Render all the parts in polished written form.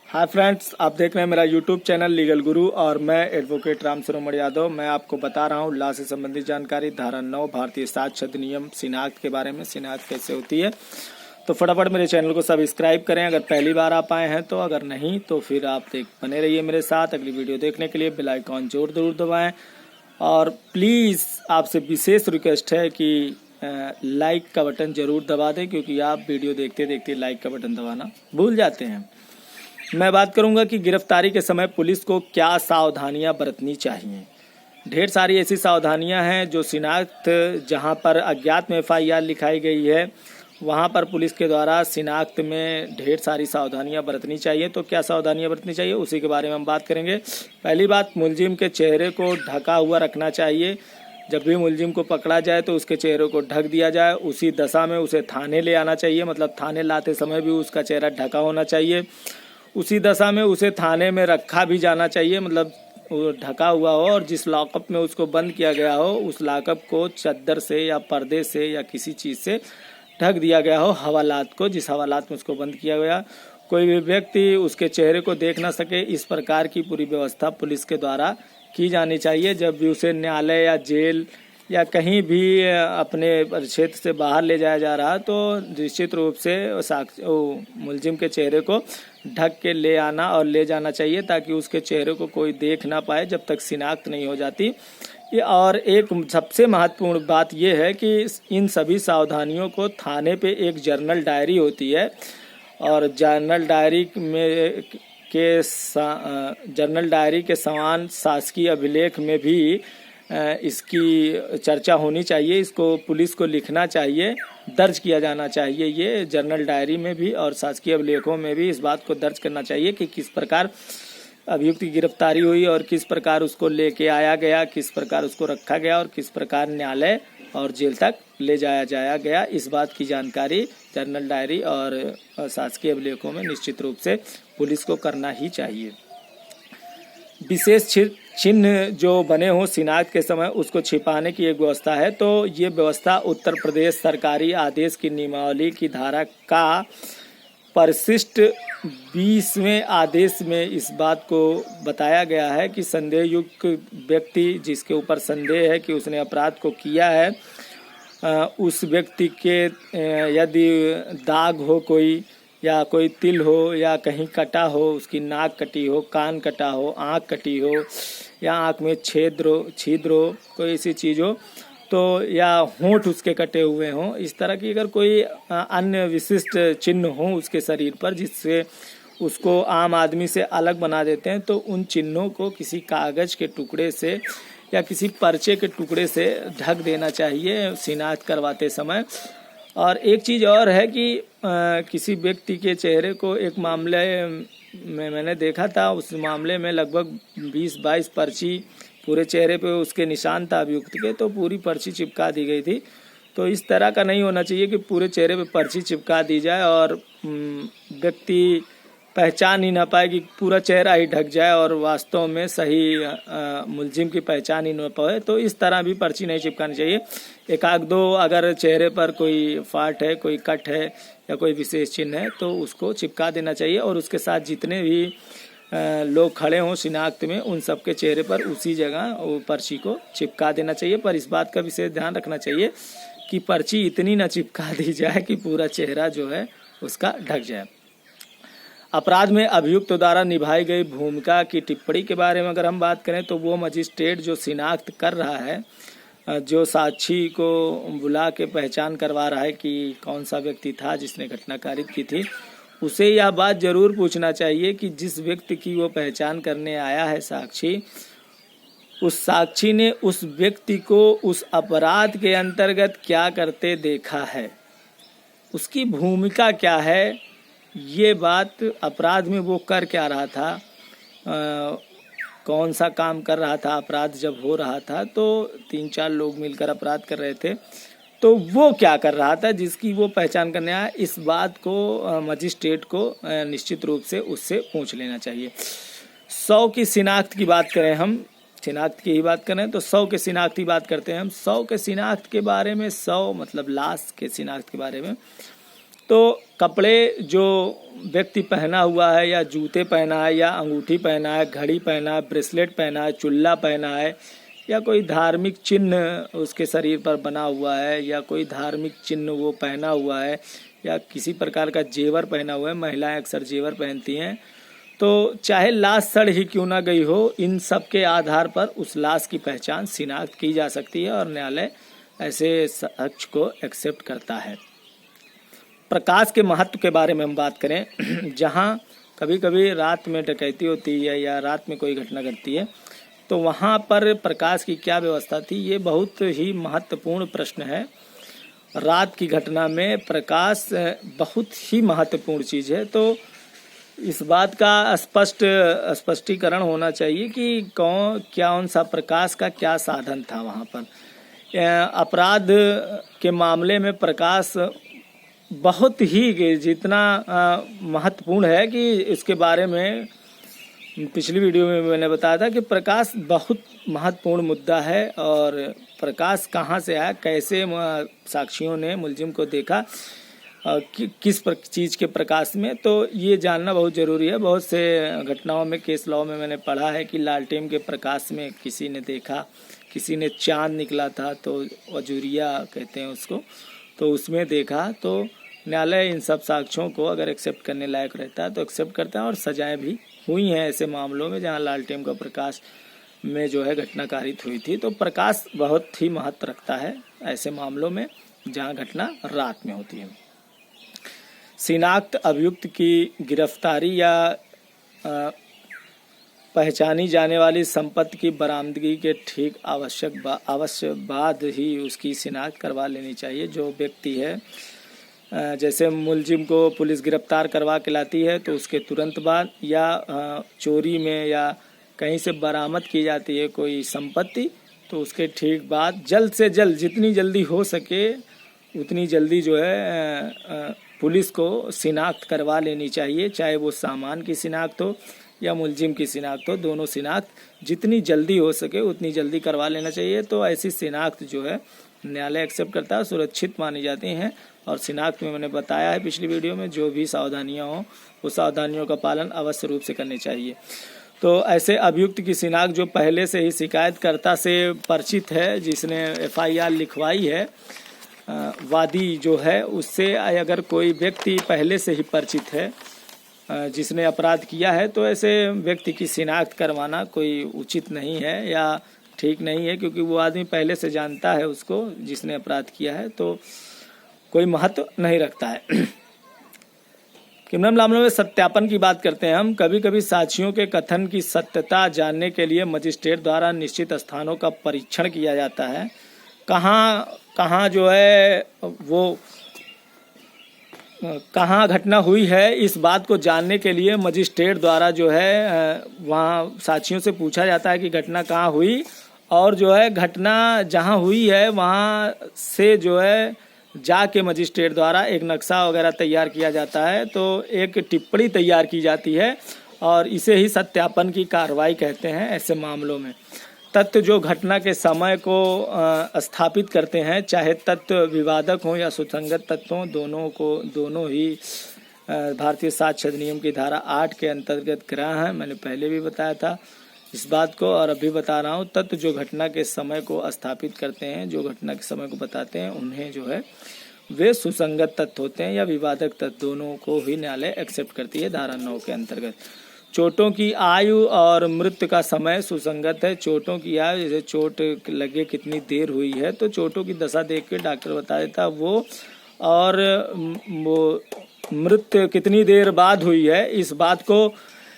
Hi friends, आप देख रहे हैं मेरा यूट्यूब चैनल लीगल गुरु और मैं एडवोकेट राम सरोमण यादव। मैं आपको बता रहा हूँ लॉ से संबंधित जानकारी, धारा 9 भारतीय साक्ष्य अधिनियम शिनाख्त के बारे में। शिनाख्त कैसे होती है, तो फटाफट मेरे चैनल को सब्सक्राइब करें अगर पहली बार आप आए हैं तो। अगर नहीं तो फिर आप बने रहिए मेरे साथ। अगली वीडियो देखने के लिए बेल आइकॉन जरूर दबाएँ और प्लीज़ आपसे विशेष रिक्वेस्ट है कि लाइक का बटन जरूर दबा दें, क्योंकि आप वीडियो देखते देखते लाइक का बटन दबाना भूल जाते हैं। मैं बात करूंगा कि गिरफ्तारी के समय पुलिस को क्या सावधानियां बरतनी चाहिए। ढेर सारी ऐसी सावधानियां हैं जो शिनाख्त, जहां पर अज्ञात में FIR लिखाई गई है वहां पर पुलिस के द्वारा शिनाख्त में ढेर सारी सावधानियां बरतनी चाहिए। तो क्या सावधानियां बरतनी चाहिए उसी के बारे में हम बात करेंगे। पहली बात, मुलजिम के चेहरे को ढका हुआ रखना चाहिए। जब भी मुलजिम को पकड़ा जाए तो उसके चेहरे को ढक दिया जाए। उसी दशा में उसे थाने ले आना चाहिए, मतलब थाने लाते समय भी उसका चेहरा ढका होना चाहिए। उसी दशा में उसे थाने में रखा भी जाना चाहिए, मतलब वो ढका हुआ हो और जिस लॉकअप में उसको बंद किया गया हो उस लॉकअप को चद्दर से या पर्दे से या किसी चीज़ से ढक दिया गया हो। हवालात को, जिस हवालात में उसको बंद किया गया, कोई भी व्यक्ति उसके चेहरे को देख ना सके, इस प्रकार की पूरी व्यवस्था पुलिस के द्वारा की जानी चाहिए। जब भी उसे न्यायालय या जेल या कहीं भी अपने क्षेत्र से बाहर ले जाया जा रहा तो निश्चित रूप से मुलजिम के चेहरे को ढक के ले आना और ले जाना चाहिए, ताकि उसके चेहरे को कोई देख ना पाए जब तक शिनाख्त नहीं हो जाती। और एक सबसे महत्वपूर्ण बात यह है कि इन सभी सावधानियों को थाने पे एक जर्नल डायरी होती है और जर्नल डायरी के समान शासकीय अभिलेख में भी इसकी चर्चा होनी चाहिए। इसको पुलिस को लिखना चाहिए, दर्ज किया जाना चाहिए। ये जर्नल डायरी में भी और शासकीय अभिलेखों में भी इस बात को दर्ज करना चाहिए कि किस प्रकार अभियुक्त की गिरफ्तारी हुई और किस प्रकार उसको लेके आया गया, किस प्रकार उसको रखा गया और किस प्रकार न्यायालय और जेल तक ले जाया गया। इस बात की जानकारी जर्नल डायरी और शासकीय अभिलेखों में निश्चित रूप से पुलिस को करना ही चाहिए। विशेष चिन्ह जो बने हों शिनाख्त के समय, उसको छिपाने की एक व्यवस्था है। तो ये व्यवस्था उत्तर प्रदेश सरकारी आदेश की नियमावली की धारा का परिशिष्ट 20वें आदेश में इस बात को बताया गया है कि संदेहयुक्त व्यक्ति जिसके ऊपर संदेह है कि उसने अपराध को किया है, उस व्यक्ति के यदि दाग हो कोई, या कोई तिल हो, या कहीं कटा हो, उसकी नाक कटी हो, कान कटा हो, आँख कटी हो, या आँख में छिद्र हो, कोई ऐसी चीज़ हो तो, या होंठ उसके कटे हुए हों, इस तरह की अगर कोई अन्य विशिष्ट चिन्ह हो उसके शरीर पर जिससे उसको आम आदमी से अलग बना देते हैं, तो उन चिन्हों को किसी कागज़ के टुकड़े से या किसी पर्चे के टुकड़े से ढक देना चाहिए शिनाख्त करवाते समय। और एक चीज़ और है कि किसी व्यक्ति के चेहरे को, एक मामले में मैंने देखा था, उस मामले में लगभग 20-22 पर्ची पूरे चेहरे पे उसके निशान था अभियुक्त के, तो पूरी पर्ची चिपका दी गई थी। तो इस तरह का नहीं होना चाहिए कि पूरे चेहरे पे पर्ची चिपका दी जाए और व्यक्ति पहचान ही ना पाए, कि पूरा चेहरा ही ढक जाए और वास्तव में सही मुलजिम की पहचान ही ना पाए। तो इस तरह भी पर्ची नहीं चिपकानी चाहिए। एक आध दो अगर चेहरे पर कोई फाट है, कोई कट है या कोई विशेष चिन्ह है तो उसको चिपका देना चाहिए, और उसके साथ जितने भी लोग खड़े हों शिनाख्त में उन सबके चेहरे पर उसी जगह वो पर्ची को चिपका देना चाहिए। पर इस बात का विशेष ध्यान रखना चाहिए कि पर्ची इतनी ना चिपका दी जाए कि पूरा चेहरा जो है उसका ढक जाए। अपराध में अभियुक्त द्वारा निभाई गई भूमिका की टिप्पणी के बारे में अगर हम बात करें तो वो मजिस्ट्रेट जो शिनाख्त कर रहा है, जो साक्षी को बुला के पहचान करवा रहा है कि कौन सा व्यक्ति था जिसने घटना कारित की थी, उसे यह बात जरूर पूछना चाहिए कि जिस व्यक्ति की वो पहचान करने आया है साक्षी, उस साक्षी ने उस व्यक्ति को उस अपराध के अंतर्गत क्या करते देखा है, उसकी भूमिका क्या है, ये बात अपराध में वो कर क्या रहा था, कौन सा काम कर रहा था। अपराध जब हो रहा था तो 3-4 लोग मिलकर अपराध कर रहे थे, तो वो क्या कर रहा था जिसकी वो पहचान करने आया, इस बात को मजिस्ट्रेट को निश्चित रूप से उससे पूछ लेना चाहिए। 100 की शिनाख्त की बात करें, हम शिनाख्त की ही बात करें तो 100 के शिनाख्त की बात करते हैं हम। 100 के शिनाख्त के बारे में, 100 मतलब लाश के शिनाख्त के बारे में, तो कपड़े जो व्यक्ति पहना हुआ है या जूते पहना है या अंगूठी पहना है, घड़ी पहना है, ब्रेसलेट पहना है, चुल्ला पहना है या कोई धार्मिक चिन्ह उसके शरीर पर बना हुआ है या कोई धार्मिक चिन्ह वो पहना हुआ है या किसी प्रकार का जेवर पहना हुआ है, महिलाएं अक्सर जेवर पहनती हैं, तो चाहे लाश सड़ ही क्यों ना गई हो, इन सब के आधार पर उस लाश की पहचान शिनाख्त की जा सकती है और न्यायालय ऐसे साक्ष को एक्सेप्ट करता है। प्रकाश के महत्व के बारे में हम बात करें, जहां कभी कभी रात में डकैती होती है या रात में कोई घटना घटती है तो वहां पर प्रकाश की क्या व्यवस्था थी, ये बहुत ही महत्वपूर्ण प्रश्न है। रात की घटना में प्रकाश बहुत ही महत्वपूर्ण चीज़ है, तो इस बात का स्पष्टीकरण होना चाहिए कि कौन सा प्रकाश का क्या साधन था वहाँ पर। अपराध के मामले में प्रकाश बहुत ही जितना महत्वपूर्ण है कि इसके बारे में पिछली वीडियो में मैंने बताया था कि प्रकाश बहुत महत्वपूर्ण मुद्दा है और प्रकाश कहाँ से आया, कैसे साक्षियों ने मुलजिम को देखा, किस चीज़ के प्रकाश में, तो ये जानना बहुत ज़रूरी है। बहुत से घटनाओं में केस लॉ में मैंने पढ़ा है कि लालटेन के प्रकाश में किसी ने देखा, किसी ने चांद निकला था तो अजूरिया कहते हैं उसको, तो उसमें देखा। तो न्यायालय इन सब साक्ष्यों को अगर एक्सेप्ट करने लायक रहता है तो एक्सेप्ट करता है और सजाएं भी हुई हैं ऐसे मामलों में जहां लालटेन का प्रकाश में जो है घटना कारित हुई थी। तो प्रकाश बहुत ही महत्व रखता है ऐसे मामलों में जहां घटना रात में होती है। शिनाख्त अभियुक्त की गिरफ्तारी या पहचानी जाने वाली संपत्ति की बरामदगी के ठीक आवश्यक बाद ही उसकी शिनाख्त करवा लेनी चाहिए। जो व्यक्ति है, जैसे मुलजिम को पुलिस गिरफ्तार करवा के लाती है तो उसके तुरंत बाद या चोरी में या कहीं से बरामद की जाती है कोई संपत्ति तो उसके ठीक बाद जल्द से जल्द, जितनी जल्दी हो सके उतनी जल्दी जो है पुलिस को शिनाख्त करवा लेनी चाहिए। चाहे वो सामान की शिनाख्त हो या मुलजिम की शिनाख्त हो, दोनों शिनाख्त जितनी जल्दी हो सके उतनी जल्दी करवा लेना चाहिए। तो ऐसी शिनाख्त जो है न्यायालय एक्सेप्ट करता है, सुरक्षित मानी जाती हैं। और शिनाख्त में मैंने बताया है पिछली वीडियो में, जो भी सावधानियां हों उस सावधानियों का पालन अवश्य रूप से करनी चाहिए। तो ऐसे अभियुक्त की शिनाख्त जो पहले से ही शिकायतकर्ता से परिचित है, जिसने FIR लिखवाई है, वादी जो है उससे अगर कोई व्यक्ति पहले से ही परिचित है जिसने अपराध किया है, तो ऐसे व्यक्ति की शिनाख्त करवाना कोई उचित नहीं है या ठीक नहीं है, क्योंकि वो आदमी पहले से जानता है उसको जिसने अपराध किया है, तो कोई महत्व नहीं रखता है। क्रिमिनल मामलों में सत्यापन की बात करते हैं हम। कभी कभी साक्षियों के कथन की सत्यता जानने के लिए मजिस्ट्रेट द्वारा निश्चित स्थानों का परीक्षण किया जाता है। कहाँ जो है वो कहाँ घटना हुई है, इस बात को जानने के लिए मजिस्ट्रेट द्वारा जो है वहाँ साक्षियों से पूछा जाता है कि घटना कहाँ हुई, और जो है घटना जहाँ हुई है वहाँ से जो है जाके मजिस्ट्रेट द्वारा एक नक्शा वगैरह तैयार किया जाता है। तो एक टिप्पणी तैयार की जाती है और इसे ही सत्यापन की कार्रवाई कहते हैं। ऐसे मामलों में तथ्य जो घटना के समय को स्थापित करते हैं, चाहे तथ्य विवादक हों या सुसंगत तथ्य हों, दोनों ही भारतीय साक्ष्य अधिनियम की धारा 8 के अंतर्गत ग्रह हैं। मैंने पहले भी बताया था इस बात को और अभी बता रहा हूँ। तथ्य जो घटना के समय को स्थापित करते हैं, जो घटना के समय को बताते हैं, उन्हें जो है वे सुसंगत तथ्य होते हैं या विवादक तथ्य, दोनों को ही न्यायालय एक्सेप्ट करती है धारा 9 के अंतर्गत। चोटों की आयु और मृत्यु का समय सुसंगत है। चोटों की आयु, जैसे चोट लगे कितनी देर हुई है, तो चोटों की दशा देख के डॉक्टर बता देता वो, और वो मृत्यु कितनी देर बाद हुई है, इस बात को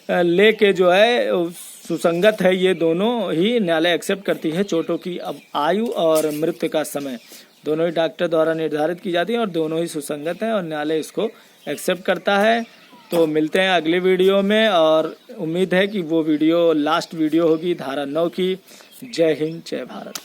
लेके जो है सुसंगत है। ये दोनों ही न्यायालय एक्सेप्ट करती है। चोटों की आयु और मृत्यु का समय दोनों ही डॉक्टर द्वारा निर्धारित की जाती है और दोनों ही सुसंगत हैं और न्यायालय इसको एक्सेप्ट करता है। तो मिलते हैं अगले वीडियो में, और उम्मीद है कि वो वीडियो लास्ट वीडियो होगी धारा 9 की। जय हिंद, जय भारत।